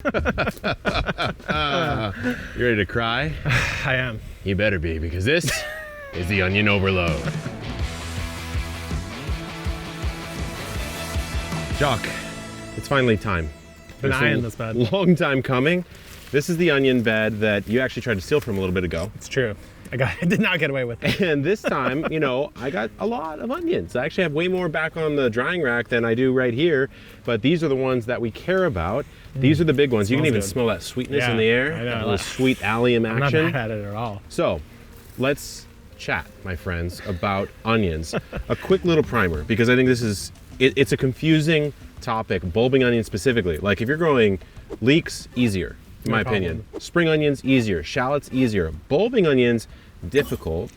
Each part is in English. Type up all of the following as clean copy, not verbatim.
You ready to cry? I am. You better be, because this is the Onion Overload. Jock, it's finally time. Been eyeing this bed. Long time coming. This is the onion bed that you actually tried to steal from a little bit ago. It's true. I did not get away with it. And this time, you know, I got a lot of onions. I actually have way more back on the drying rack than I do right here, but these are the ones that we care about. These are the big ones. You can even smell that sweetness in the air. I know. That little sweet allium action. I'm not mad at it at all. So, let's chat, my friends, about onions. A quick little primer, because I think this is, it's a confusing topic, bulbing onions specifically. Like if you're growing leeks, easier. In my opinion. Spring onions, easier. Shallots, easier. Bulbing onions, difficult.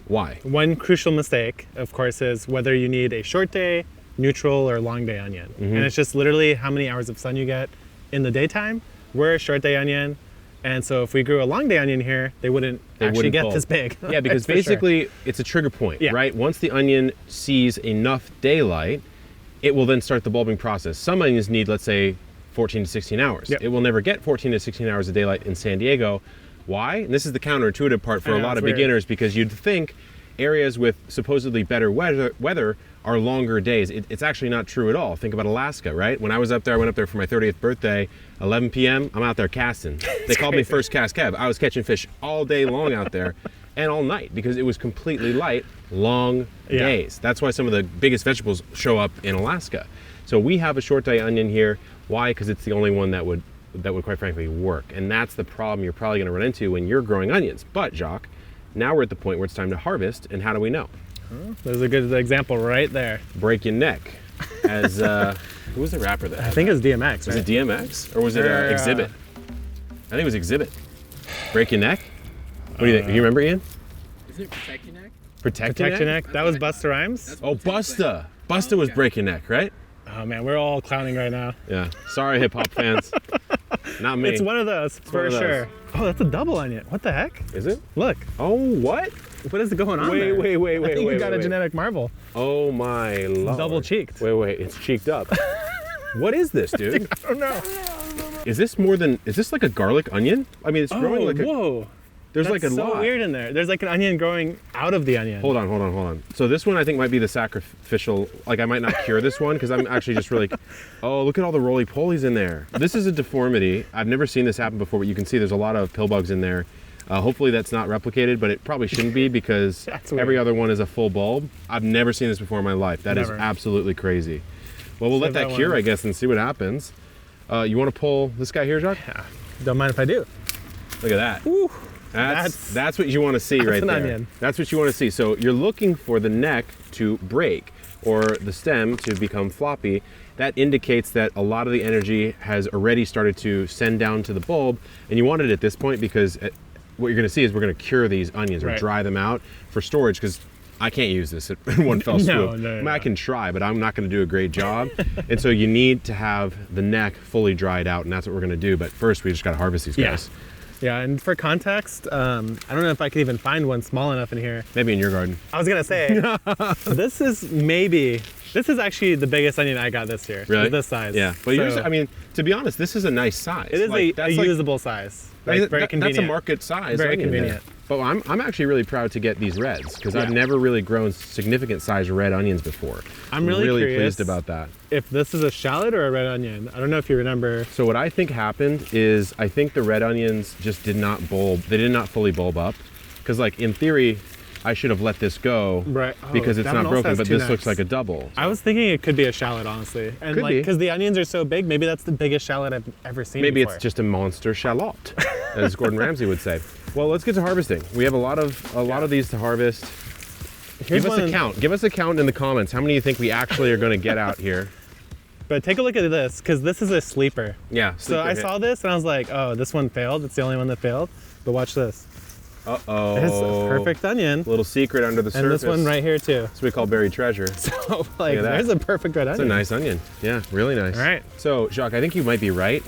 Why? One crucial mistake, of course, is whether you need a short day, neutral, or long day onion. And it's just literally how many hours of sun you get in the daytime. We're a short day onion. And so if we grew a long day onion here, they wouldn't actually get this big. Yeah, because basically it's a trigger point, right? Once the onion sees enough daylight, it will then start the bulbing process. Some onions need, let's say, 14 to 16 hours. It will never get 14 to 16 hours of daylight in San Diego. Why? And this is the counterintuitive part for a lot of beginners, because you'd think areas with supposedly better weather are longer days. It's actually not true at all. Think about Alaska, right? When I was up there, I went up there for my 30th birthday, 11 p.m., I'm out there casting. They called me First Cast Kev. I was catching fish all day long out there and all night because it was completely light, long days. That's why some of the biggest vegetables show up in Alaska. So we have a short day onion here. Why? Because it's the only one that would quite frankly work. And that's the problem you're probably gonna run into when you're growing onions. But Jacques, now we're at the point where it's time to harvest, and how do we know? There's a good example right there. Break your neck. As, who was the rapper that had I think that? It was DMX, right? Was it DMX? Or was it Exhibit? I think it was Exhibit. Break your neck? What do you think? Do you remember, Ian? Isn't it Protect Your Neck? Protect your neck? That was Busta Rhymes? Oh, Busta. Busta was Break Your Neck, right? Oh man, we're all clowning right now. Yeah. Sorry, hip hop fans. Not me. It's one of those, for sure. Oh, that's a double onion. What the heck? Is it? Look. Oh, what? What is going on there? Wait. I think you got a genetic marvel. Oh my lord. Double cheeked. Wait, it's cheeked up. What is this, dude? I don't know. Is this like a garlic onion? I mean, it's growing like a... Whoa. There's That's like a lot. so weird in there. There's like an onion growing out of the onion. Hold on. So this one I think might be the sacrificial, like I might not cure this one because I'm actually just really, oh, look at all the roly-polies in there. This is a deformity. I've never seen this happen before, but you can see there's a lot of pill bugs in there. Hopefully that's not replicated, but it probably shouldn't be because every other one is a full bulb. I've never seen this before in my life. That is absolutely crazy. Well, we'll let that cure, I guess, and see what happens. You want to pull this guy here, Jacques? Yeah. Don't mind if I do. Look at that. Ooh. That's what you want to see right there. Onion. That's what you want to see. So you're looking for the neck to break or the stem to become floppy. That indicates that a lot of the energy has already started to send down to the bulb, and you want it at this point because what you're going to see is we're going to cure these onions or dry them out for storage, because I can't use this in one fell swoop. No. I can try, but I'm not going to do a great job. And so you need to have the neck fully dried out, and that's what we're going to do. But first, we just got to harvest these guys. Yeah, and for context, I don't know if I could even find one small enough in here. Maybe in your garden. I was gonna say, this is actually the biggest onion I got this year. Really? This size. Yeah, but yours, I mean, to be honest, this is a nice size. It is a usable size. Very convenient. That's a market size. Very convenient. But I'm actually really proud to get these reds because I've never really grown significant size red onions before. I'm really pleased about that. If this is a shallot or a red onion. I don't know if you remember. So what I think happened is I think the red onions just did not bulb. They did not fully bulb up, because like in theory, I should have let this go because it's not broken, but this looks like a double. I was thinking it could be a shallot, honestly. And could be. Because the onions are so big, maybe that's the biggest shallot I've ever seen Maybe before. It's just a monster shallot, as Gordon Ramsay would say. Well, let's get to harvesting. We have a lot of these to harvest. Give us a count. Give us a count in the comments. How many do you think we actually are going to get out here? But take a look at this, because this is a sleeper. Yeah. So I saw this and I was like, oh, this one failed. It's the only one that failed. But watch this. Uh-oh. It's a perfect onion. Little secret under the surface. And this one right here too. That's what we call buried treasure. So like, there's a perfect red onion. It's a nice onion. Yeah, really nice. All right. So Jacques, I think you might be right.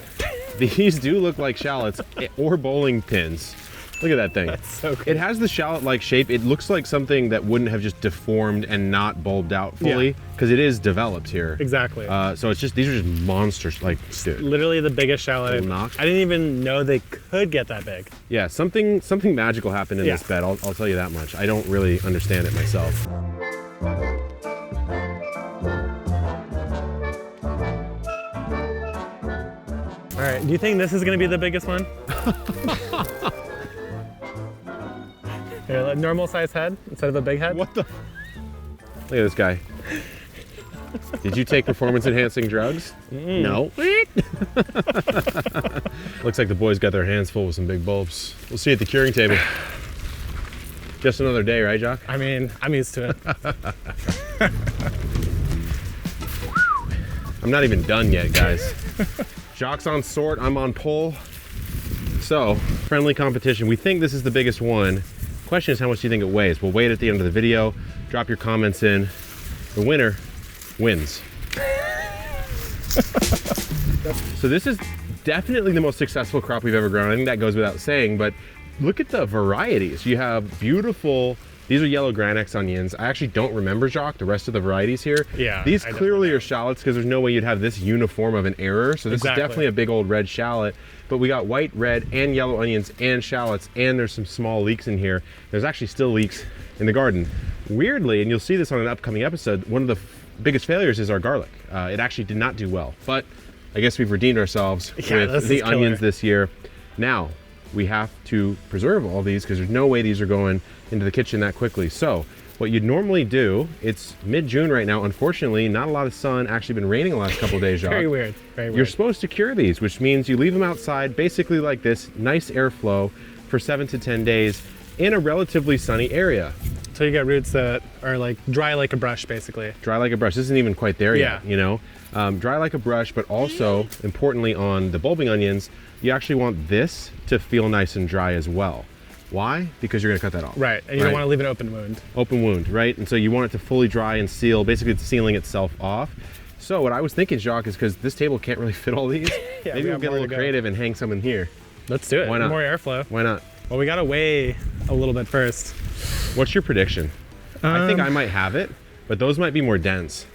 These do look like shallots or bowling pins. Look at that thing. That's so cool. It has the shallot-like shape. It looks like something that wouldn't have just deformed and not bulbed out fully, because it is developed here. Exactly. So it's just, these are just monsters. Like, dude. Literally the biggest shallot. Little knock. I didn't even know they could get that big. Yeah, something magical happened in this bed. I'll tell you that much. I don't really understand it myself. All right, do you think this is gonna be the biggest one? Here, like normal size head instead of a big head? What the? Look at this guy. Did you take performance enhancing drugs? No. Looks like the boys got their hands full with some big bulbs. We'll see you at the curing table. Just another day, right, Jock? I mean, I'm used to it. I'm not even done yet, guys. Jock's on sort, I'm on pull. So, friendly competition. We think this is the biggest one. Question is, how much do you think it weighs? We'll weigh it at the end of the video. Drop your comments in. The winner wins. So this is definitely the most successful crop we've ever grown. I think that goes without saying, but look at the varieties. You have beautiful, these are yellow Granex onions. I actually don't remember, Jacques, the rest of the varieties here. Yeah. These clearly are shallots because there's no way you'd have this uniform of an error. So this is definitely a big old red shallot, but we got white, red, and yellow onions and shallots, and there's some small leeks in here. There's actually still leeks in the garden. Weirdly, and you'll see this on an upcoming episode, one of the biggest failures is our garlic. It actually did not do well, but I guess we've redeemed ourselves with the onions this year. Now, we have to preserve all these because there's no way these are going into the kitchen that quickly. So what you'd normally do, it's mid-June right now. Unfortunately, not a lot of sun, actually been raining the last couple of days, Jacques. Very weird, very weird. You're supposed to cure these, which means you leave them outside basically like this, nice airflow for 7 to 10 days in a relatively sunny area. So you get roots that are like dry like a brush, basically. Dry like a brush. This isn't even quite there yet, you know? Dry like a brush, but also, importantly on the bulbing onions, you actually want this to feel nice and dry as well. Why? Because you're gonna cut that off. Right, and you don't wanna leave an open wound. Open wound, right? And so you want it to fully dry and seal, basically it's sealing itself off. So what I was thinking, Jacques, is because this table can't really fit all these, maybe we'll get a little creative and hang some in here. Let's do it. Why not? More airflow. Why not? Well, we gotta weigh a little bit first. What's your prediction? I think I might have it, but those might be more dense.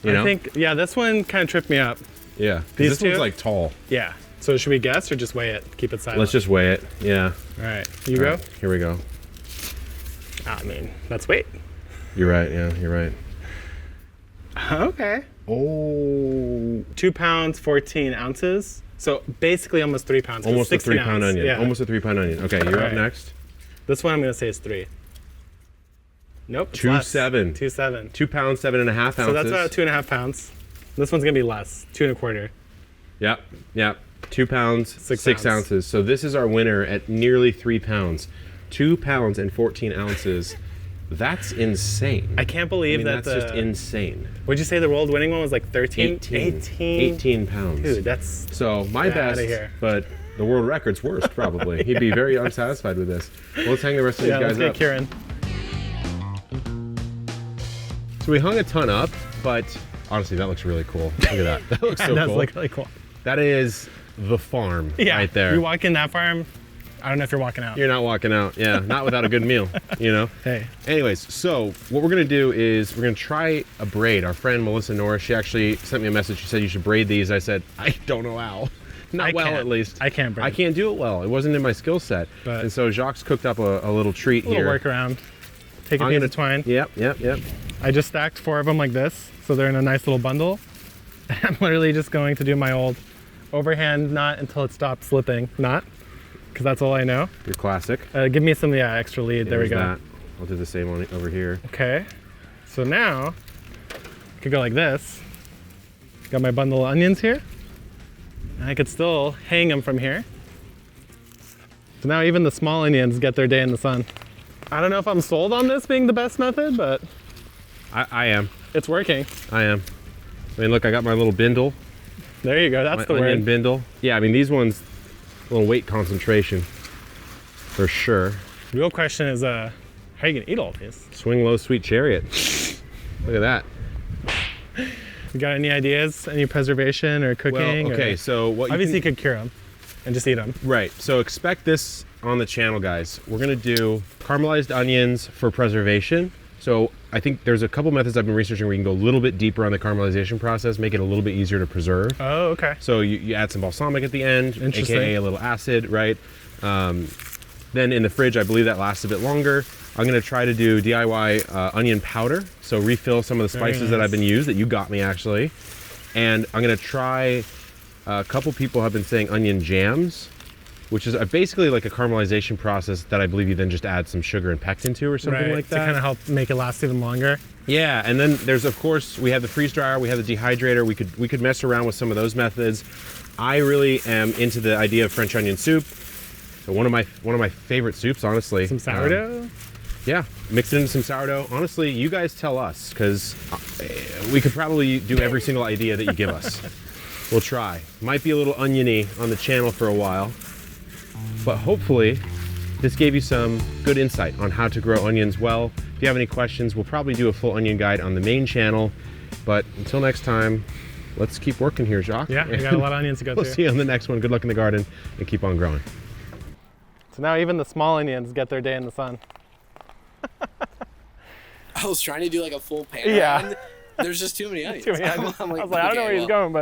You know? I think, yeah, this one kind of tripped me up. Yeah, These this two? one's like tall. Yeah. So should we guess or just weigh it? Keep it silent. Let's just weigh it. Yeah. All right. You go? Right, here we go. I mean, let's wait. You're right. Yeah, you're right. Okay. Oh. 2 pounds, 14 ounces. So basically almost 3 pounds. Almost a 3 pound onion. Yeah. Almost a 3 pound onion. Okay, you're up next. This one I'm gonna say is 3. Nope. 2.7. 2.7. 2 pounds, 7.5 ounces. So that's about 2.5 pounds. This one's gonna be less, 2.25. Yep, yep. 2 pounds, 6 6 ounces. So this is our winner at nearly 3 pounds. 2 pounds and 14 ounces. That's insane. I can't believe that that's just insane. Would you say the world winning one was like 13? 18 pounds. Dude, that's so my best, but the world record's worst probably. He'd be very unsatisfied with this. Well, let's hang the rest of these guys let's up. get Kieran. So we hung a ton up, but honestly, that looks really cool. Look at that. That looks so cool. That does look really cool. That is the farm right there. You walk in that farm, I don't know if you're walking out. You're not walking out, yeah. Not without a good meal, you know? Hey. Anyways, so what we're gonna do is we're gonna try a braid. Our friend Melissa Norris, she actually sent me a message. She said you should braid these. I said, I don't know how. Not well, at least. I can't braid. I can't do it well. It wasn't in my skill set. But and so Jacques cooked up a little treat here. A little workaround. Take a piece of twine. Yep. I just stacked 4 of them like this, so they're in a nice little bundle. I'm literally just going to do my old overhand knot until it stops slipping knot, because that's all I know. Your classic. Give me some extra lead. There we go. That. I'll do the same one over here. Okay. So now I could go like this. Got my bundle of onions here. And I could still hang them from here. So now even the small onions get their day in the sun. I don't know if I'm sold on this being the best method, but I am. it's working. I am. I mean, look, I got my little bindle. There you go. That's the onion word. bindle. Yeah, I mean, these ones, a little weight concentration for sure. The real question is, how are you gonna eat all these? Swing low, sweet chariot. Look at that. You got any ideas? Any preservation or cooking? Well, okay, or... so what you obviously can, you could cure them. and just eat them. Right, so expect this on the channel, guys. We're gonna do caramelized onions for preservation. So I think there's a couple methods I've been researching where you can go a little bit deeper on the caramelization process, make it a little bit easier to preserve. Oh, okay. So you add some balsamic at the end, Interesting. aka a little acid, right? Then in the fridge, I believe that lasts a bit longer. I'm gonna try to do DIY onion powder. So refill some of the spices that I've been used, that you got me actually. And I'm gonna try, a couple people have been saying onion jams, which is basically like a caramelization process that I believe you then just add some sugar and pectin to or something like that. To kind of help make it last even longer. Yeah, and then there's, of course, we have the freeze dryer, we have the dehydrator. We could mess around with some of those methods. I really am into the idea of French onion soup. So one of my favorite soups, honestly. Some sourdough? Yeah, mix it into some sourdough. Honestly, you guys tell us, because we could probably do every single idea that you give us. We'll try. Might be a little oniony on the channel for a while, but hopefully this gave you some good insight on how to grow onions well. If you have any questions, we'll probably do a full onion guide on the main channel. But until next time, let's keep working here, Jacques. Yeah, we got a lot of onions to go We'll through. see you on the next one. Good luck in the garden and keep on growing. So now even the small onions get their day in the sun. I was trying to do like a full pan. Yeah. There's just too many onions. Too many onions. I'm I was like, I don't know where he's going, but